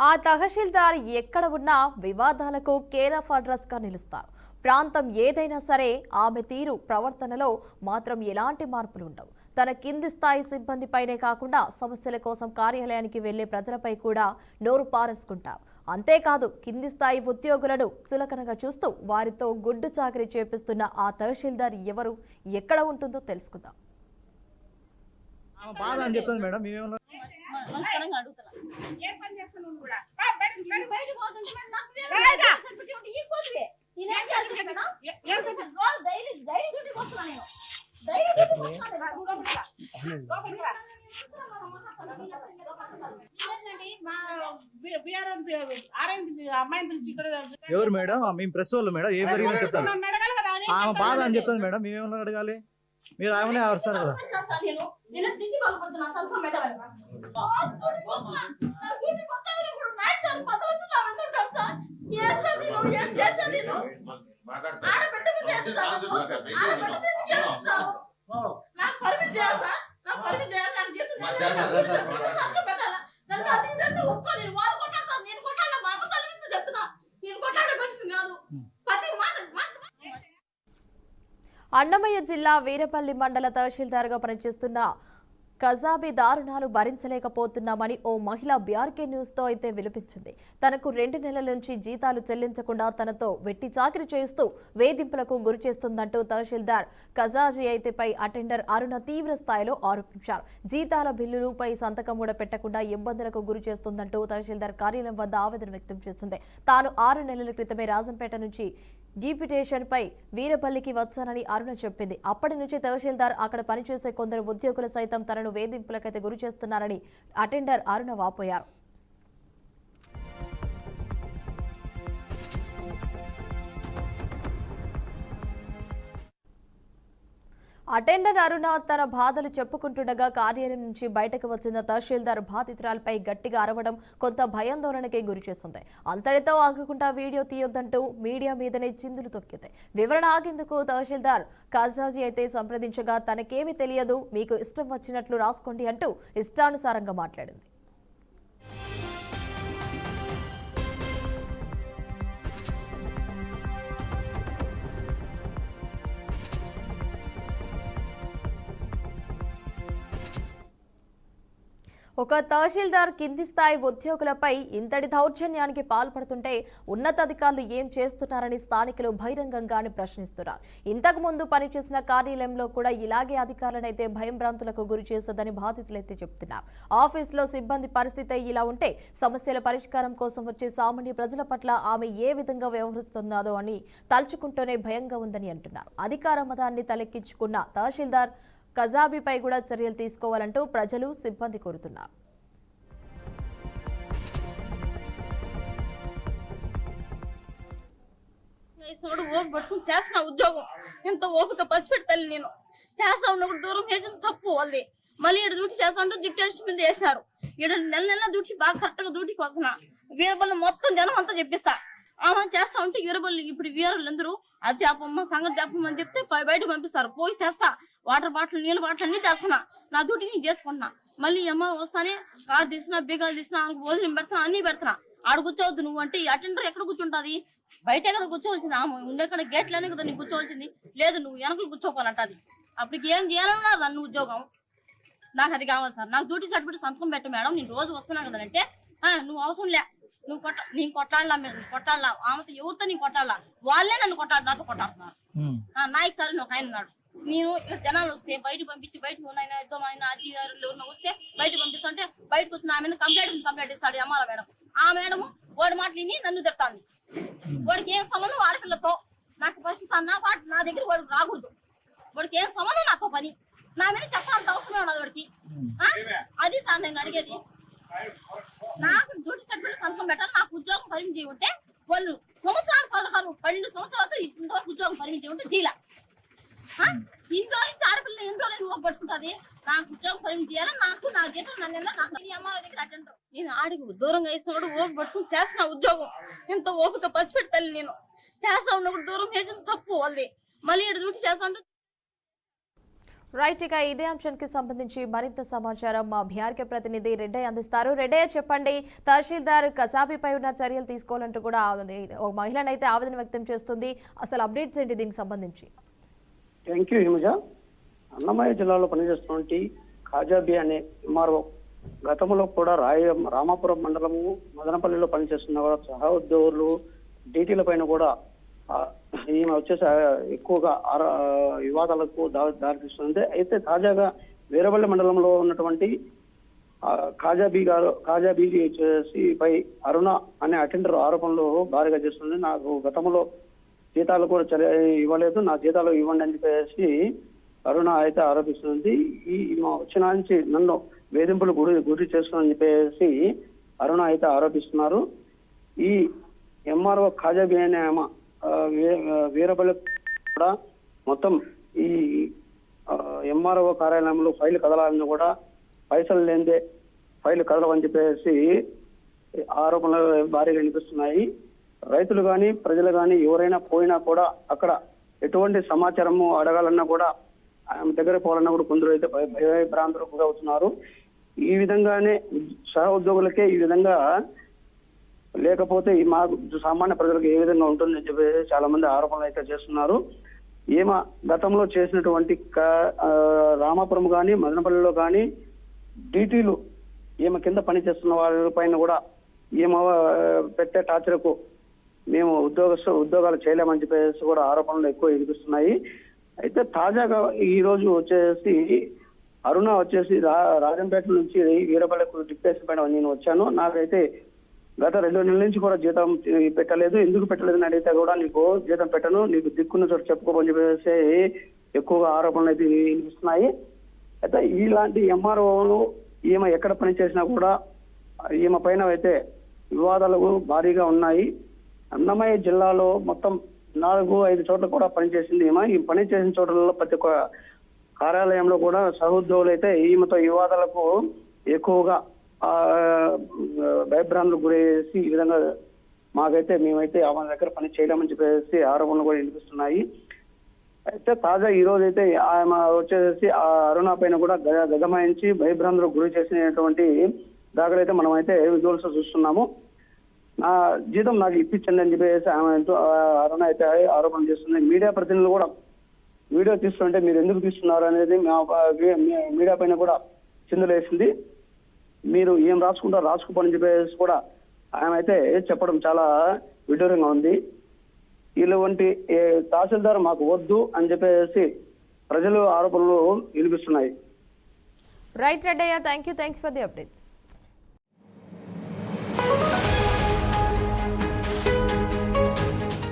ఆ తహసీల్దార్ ఎక్కడ ఉన్నా వివాదాలకు కేర్ ఆఫ్ అడ్రస్ గా నిలుస్తారు. ప్రాంతం ఏదైనా సరే ఆమె తీరు ప్రవర్తనలో మాత్రం ఎలాంటి మార్పులు ఉండవు. తన కింది స్థాయి సిబ్బందిపైనే కాకుండా సమస్యల కోసం కార్యాలయానికి వెళ్లే ప్రజలపై కూడా నోరు పారేసుకుంటారు. అంతేకాదు కింది స్థాయి ఉద్యోగులను చులకనగా చూస్తూ వారితో గుడ్డు చాకరీ చేపిస్తున్న ఆ తహసీల్దార్ ఎవరు, ఎక్కడ ఉంటుందో తెలుసుకుందాం. ఎవరు మేడం? మేము ప్రెస్ వాళ్ళు మేడం. ఏం జరిగిందో చెప్తాను. ఆమె బాధ అని చెప్తాను మేడం. మేమేమన్నా అడగాలి? మీరు ఆమెనే అవసరం కదా. అన్నమయ్య జిల్లా వీరపల్లి మండల తహసీల్దార్గా పనిచేస్తున్న కజాబీ దారుణాలు భరించలేకపోతున్నామని ఓ మహిళ బీఆర్కే న్యూస్ తో అయితే విలపించింది. తనకు 2 నెలల నుంచి జీతాలు చెల్లించకుండా తనతో వెట్టి చాకిరీ చేస్తూ వేధింపులకు గురి చేస్తుందంటూ తహసీల్దార్ కజాజీ అయితేపై అటెండర్ అరుణ తీవ్ర స్థాయిలో ఆరోపించారు. జీతాల బిల్లులపై సంతకం కూడా పెట్టకుండా ఇబ్బందులకు గురి చేస్తుందంటూ తహసీల్దార్ కార్యాలయం వద్ద ఆవేదన వ్యక్తం చేస్తుంది. తాను 6 నెలల క్రితమే రాజంపేట నుంచి డిప్యూటేషన్ పై వీరపల్లికి వచ్చానని అరుణ చెప్పింది. అప్పటి నుంచి తహసీల్దార్ అక్కడ పనిచేసే కొందరు ఉద్యోగులు సైతం తనను వేధింపులకైతే గురి చేస్తున్నారని అటెండర్ అరుణ వాపోయారు. అటెండర్ అరుణ తన బాధలు చెప్పుకుంటుండగా కార్యాలయం నుంచి బయటకు వచ్చిన తహసీల్దార్ బాధితురాలపై గట్టిగా అరవడం కొంత భయాందోళనకి గురిచేస్తుంది. అంతటితో ఆగకుండా వీడియో తీయొద్దంటూ మీడియా మీదనే చిందులు తొక్కింది. వివరణ ఆగేందుకు తహసీల్దార్ కాజాజీ అయితే సంప్రదించగా తనకేమీ తెలియదు, మీకు ఇష్టం వచ్చినట్లు రాసుకోండి అంటూ ఇష్టానుసారంగా మాట్లాడింది. ఒక తహసీల్దార్ కింది స్థాయి ఉద్యోగులపై ఇంతటి దౌర్జన్యానికి పాల్పడుతుంటే ఉన్నతాధికారులు ఏం చేస్తున్నారని స్థానికులు బహిరంగంగానే ప్రశ్నిస్తున్నారు. ఇంతకు ముందు పనిచేసిన కార్యాలయంలో కూడా ఇలాగే అధికారులనైతే భయంభ్రాంతులకు గురి చేస్తుందని బాధితులైతే చెబుతున్నారు. ఆఫీసులో సిబ్బంది పరిస్థితి ఇలా ఉంటే సమస్యల పరిష్కారం కోసం వచ్చే సామాన్య ప్రజల పట్ల ఆమె ఏ విధంగా వ్యవహరిస్తున్నారో అని తలుచుకుంటూనే భయంగా ఉందని అంటున్నారు. అధికార మతాన్ని తలెక్కించుకున్న తహసీల్దార్ కజాబీపై కూడా చర్యలు తీసుకోవాలంటూ ప్రజలు, సిబ్బంది కోరుతున్నారు. చేస్తున్న ఉద్యోగం ఎంతో ఓపిక పసిపెడతాను. నేను చేస్తా ఉన్నప్పుడు దూరం వేసిన తప్పు వాళ్ళది. మళ్ళీ ఇక్కడ డ్యూటీ చేస్తా ఉంటే జిప్టేషన్ మీద వేసినారు. ఇక్కడ నెల డ్యూటీ బాగా కరెక్ట్ గా డ్యూటీకి వస్తున్నా. వీరబల్లి మొత్తం జనం అంతా చెప్పిస్తా. చేస్తా ఉంటే వీరబల్లి ఇప్పుడు వీరలు అందరూ అది చేపమ్మ సంగతి చేపమ్మని చెప్తే బయటకు పంపిస్తారు. పోయి తెస్తా వాటర్ బాటిల్, నీళ్ళ బాటిల్ అన్ని తెస్తున్నా. నా డ్యూటీ నేను చేసుకుంటున్నా. మళ్ళీ అమ్మ వస్తానే కారు తీసినా, బీగాలు తీసినా, భోజనం పెడుతున్నా, అన్ని పెడుతున్నా. ఆడ కూర్చోవద్దు నువ్వు అంటే అటెండర్ ఎక్కడ కూర్చుంటుంది? బయటే కదా కూర్చోవలసింది. ఉండేక్కడ గేట్లోనే కదా నీకు కూర్చోవలసింది. లేదు నువ్వు వెనకలు కూర్చోపోనంటది. అప్పటికి ఏం చేయాలన్నా నన్ను ఉద్యోగం నాకు అది కావాలి సార్. నాకు డ్యూటీ సర్టిఫికేట్ సంతకం పెట్టు మేడం, నేను రోజు వస్తున్నాను కదా అంటే నువ్వు అవసరం లే, నువ్వు నేను కొట్టాడలా, మీరు కొట్టాడలా, ఆమెతో ఎవరితో నేను కొట్టాలా, వాళ్ళే నన్ను కొట్టాడు, నాతో కొట్టాడుతున్నారు. నాయకు సార్ ఒక ఆయన ఉన్నాడు. నేను ఇక్కడ జనాలు వస్తే బయటకు పంపించి బయటకు ఆయన ఇద్దరు ఆయన అజ్జి గారు వస్తే బయటకు పంపిస్తుంటే బయటకు వచ్చిన ఆమె కంప్లైంట్ ఇస్తాడు అమ్మాల మేడం. ఆ మేడం వాడి మాట విని నన్ను తిడతాంది. వాడికి ఏం సంబంధం ఆడపిల్లతో? నాకు ఫస్ట్ సార్ నా దగ్గర వాడికి రాకూడదు. వాడికి ఏం సంబంధం నాతో పని? నా మీద చెప్పాలంత అవసరం ఉండదు వాడికి. అది సార్ నేను అడిగేది. నాకు డ్యూటీ సర్టిఫికేట్ సంతకం పెట్టాలి, నాకు ఉద్యోగం పరిమితి చేయమంటే వాళ్ళు సంవత్సరాలు 12 సంవత్సరాలతో ఇంతవరకు ఉద్యోగం పరిమితి చేయమంటే జీలా. ఇన్ని రోజుల నుంచి ఆడపిల్ల ఎన్ని రోజులు నువ్వు పట్టుకుంటుంది? నాకు ఉద్యోగం పరిమితి చేయాలి, నాకు నా జీతం నాకు అమ్మ దగ్గర అటెండర్. నేను ఆడికి దూరంగా వేసినప్పుడు ఓపిక పట్టుకుని చేస్తున్న ఉద్యోగం ఎంతో ఓపిక పసిపెడతాను. నేను చేస్తా ఉన్నప్పుడు దూరం వేసిన తప్పు వాళ్ళది. మళ్ళీ ఇక్కడ డ్యూటీ చేస్తా ఉంటే రైట్, ఇక ఇదే అంశానికి సంబంధించి మరింత సమాచారం మా బీఆర్కే ప్రతినిధి రెడ్డయ్య అందిస్తారు. రెడ్డయ్య, చెప్పండి, తహసీల్దార్ కసాబీపై ఉన్న చర్యలు తీసుకోవాలంటూ కూడా ఒక మహిళనైతే ఆవేదన వ్యక్తం చేస్తుంది. అసలు అప్డేట్స్ ఏంటి దీనికి సంబంధించి? Thank you Himaja. అన్నమయ్య జిల్లాలో పనిచేస్తున్నటువంటి ఖాజాబీ అనే ఎంఆర్ఓ గతంలో కూడా రామాపురం మండలము మదనపల్లిలో పనిచేస్తున్న సహా ఉద్యోగులు డీటీల పైన కూడా ఈమె వచ్చేసి ఎక్కువగా వివాదాలకు దారితీస్తుంది. అయితే తాజాగా వీరపల్లి మండలంలో ఉన్నటువంటి ఖాజాబీ వచ్చేసి పై అరుణ అనే అటెండర్ ఆరోపణలు భారీగా చేస్తుంది. నాకు గతంలో జీతాలు కూడా ఇవ్వలేదు, నా జీతాలు ఇవ్వండి అని చెప్పేసి అరుణ అయితే ఆరోపిస్తుంది. ఈ వచ్చిన నుంచి నన్ను వేధింపులు గురి చేస్తుందని చెప్పేసి అరుణ అయితే ఆరోపిస్తున్నారు. ఈ ఎంఆర్ఓ ఖాజాబీ అనే ఆమె వీరపల్లి కూడా మొత్తం ఈ ఎంఆర్ఓ కార్యాలయంలో ఫైల్ కదలాలని కూడా పైసలు లేనిదే ఫైల్ కదలవని చెప్పేసి ఆరోపణలు భారీగా వినిపిస్తున్నాయి. రైతులు కానీ ప్రజలు కానీ ఎవరైనా పోయినా కూడా అక్కడ ఎటువంటి సమాచారము అడగాలన్నా కూడా ఆమె దగ్గర పోవాలన్నా కూడా కొందరు అయితే భయభ్రాంతులకు గురవుతున్నారు. ఈ విధంగానే సహ ఉద్యోగులకే ఈ విధంగా లేకపోతే మా సామాన్య ప్రజలకు ఏ విధంగా ఉంటుందని చెప్పి చాలా మంది ఆరోపణలు అయితే చేస్తున్నారు. ఈమె గతంలో చేసినటువంటి రామాపురం కానీ మదనపల్లిలో కానీ డీటీలు ఈమె కింద పనిచేస్తున్న వాళ్ళ పైన కూడా ఈమె పెట్టే టార్చర్కు మేము ఉద్యోగాలు చేయలేమని చెప్పేసి కూడా ఆరోపణలు ఎక్కువ వినిపిస్తున్నాయి. అయితే తాజాగా ఈ రోజు వచ్చేసి అరుణ వచ్చేసి రాజంపేట నుంచి వీరపల్లి డిప్యూటేషన్ పైన నేను వచ్చాను, నాకైతే గత 2 నెలల నుంచి కూడా జీతం పెట్టలేదు, ఎందుకు పెట్టలేదు అని అడిగితే కూడా నీకు జీతం పెట్టను, నీకు దిక్కున్న చోటు చెప్పుకోమని చెప్పేసి ఎక్కువగా ఆరోపణలు అయితే వినిపిస్తున్నాయి. అయితే ఇలాంటి ఎంఆర్ఓలు ఈమె ఎక్కడ పని చేసినా కూడా ఈమె పైన అయితే వివాదాలు భారీగా ఉన్నాయి. అన్నమయ్య జిల్లాలో మొత్తం 4-5 చోట్ల కూడా పనిచేసింది ఈమె. ఈ పని చేసిన చోట్లలో ప్రతి ఒక్క కార్యాలయంలో కూడా సహోద్యోగులు అయితే ఈమెతో వివాదాలకు ఎక్కువగా భయభ్రాంతులకు గురేసి ఈ విధంగా మేమైతే ఆమె దగ్గర పని చేయలేమని చెప్పేసి ఆరోపణలు కూడా వినిపిస్తున్నాయి. అయితే తాజా ఈ రోజు అయితే ఆమె వచ్చేసి ఆ అరుణ పైన కూడా గగమాయించి భయభ్రాంతులకు గురి చేసినటువంటి దాఖలు అయితే మనం అయితే విజువల్స్ చూస్తున్నాము. నా జీతం నాకు ఇప్పించండి అని చెప్పేసి ఆమె అరుణ అయితే ఆరోపణ చేస్తుంది. మీడియా ప్రతినిధులు కూడా వీడియో తీస్తుంటే మీరు ఎందుకు తీస్తున్నారు అనేది మీడియా పైన కూడా చిందులు వేసింది. మీరు ఏం రాసుకుంటారో రాసుకోమని చెప్పేసి కూడా ఆమె అయితే చెప్పడం చాలా విడ్డూరంగా ఉంది. ఇలాంటి తహసీల్దార్ మాకు వద్దు అని చెప్పేసి ప్రజలు ఆరోపణలు వినిపిస్తున్నాయి. Right Reddaiah, thanks for the updates.